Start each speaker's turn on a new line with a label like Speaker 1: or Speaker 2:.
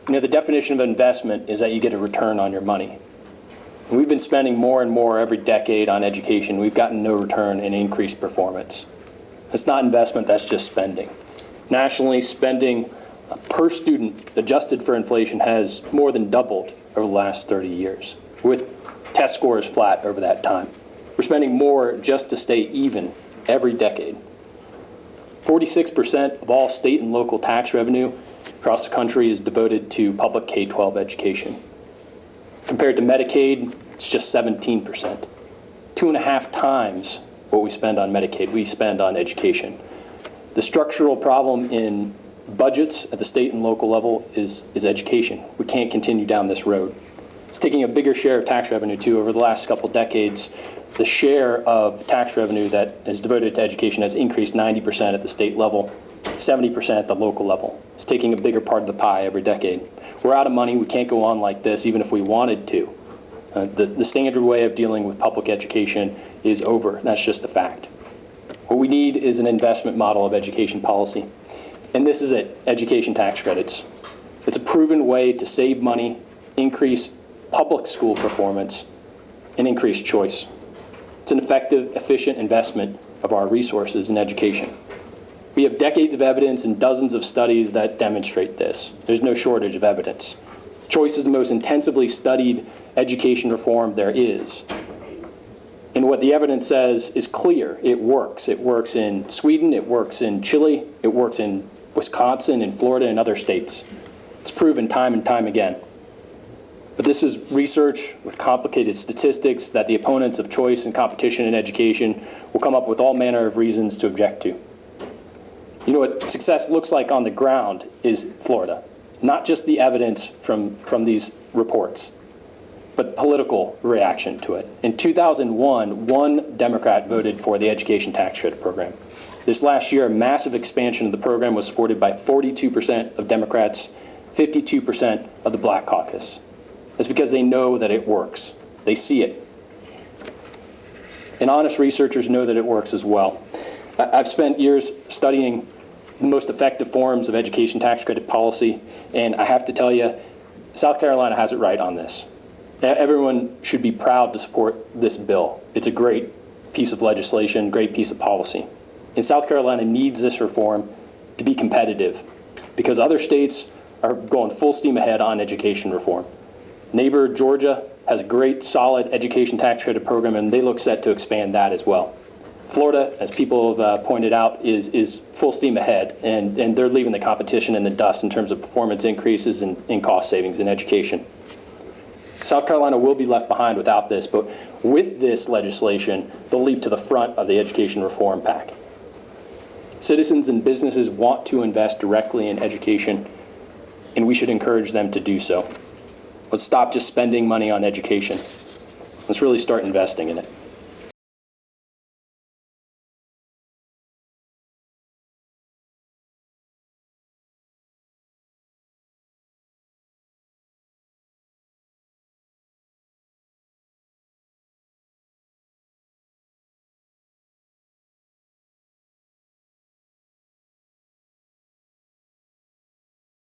Speaker 1: The definition of investment is that you get a return on your money. And we've been spending more and more every decade on education. We've gotten no return and increased performance. It's not investment, that's just spending. Nationally, spending per student adjusted for inflation has more than doubled over the last 30 years, with test scores flat over that time. We're spending more just to stay even every decade. 46% of all state and local tax revenue across the country is devoted to public K-12 education. Compared to Medicaid, it's just 17%. 2.5 times what we spend on Medicaid, we spend on education. The structural problem in budgets at the state and local level is education. We can't continue down this road. It's taking a bigger share of tax revenue too. Over the last couple decades, the share of tax revenue that is devoted to education has increased 90% at the state level, 70% at the local level. It's taking a bigger part of the pie every decade. We're out of money. We can't go on like this, even if we wanted to. The standard way of dealing with public education is over. That's just a fact. What we need is an investment model of education policy. And this is it, education tax credits. It's a proven way to save money, increase public school performance, and increase choice. It's an effective, efficient investment of our resources in education. We have decades of evidence and dozens of studies that demonstrate this. There's no shortage of evidence. Choice is the most intensively studied education reform there is. And what the evidence says is clear. It works. It works in Sweden, it works in Chile, it works in Wisconsin, in Florida, and other states. It's proven time and time again. But this is research with complicated statistics that the opponents of choice and competition in education will come up with all manner of reasons to object to. You know what success looks like on the ground is Florida, not just the evidence from these reports, but political reaction to it. In 2001, one Democrat voted for the education tax credit program. This last year, a massive expansion of the program was supported by 42% of Democrats, 52% of the Black caucus. That's because they know that it works. They see it. And honest researchers know that it works as well. I've spent years studying the most effective forms of education tax credit policy, and I have to tell you, South Carolina has it right on this. Everyone should be proud to support this bill. It's a great piece of legislation, great piece of policy. And South Carolina needs this reform to be competitive because other states are going full steam ahead on education reform. Neighbor Georgia has a great, solid education tax credit program, and they look set to expand that as well. Florida, as people have pointed out, is full steam ahead, and they're leaving the competition in the dust in terms of performance increases and cost savings in education. South Carolina will be left behind without this, but with this legislation, they'll leap to the front of the education reform pack. Citizens and businesses want to invest directly in education, and we should encourage them to do so. Let's stop just spending money on education. Let's really start investing in it.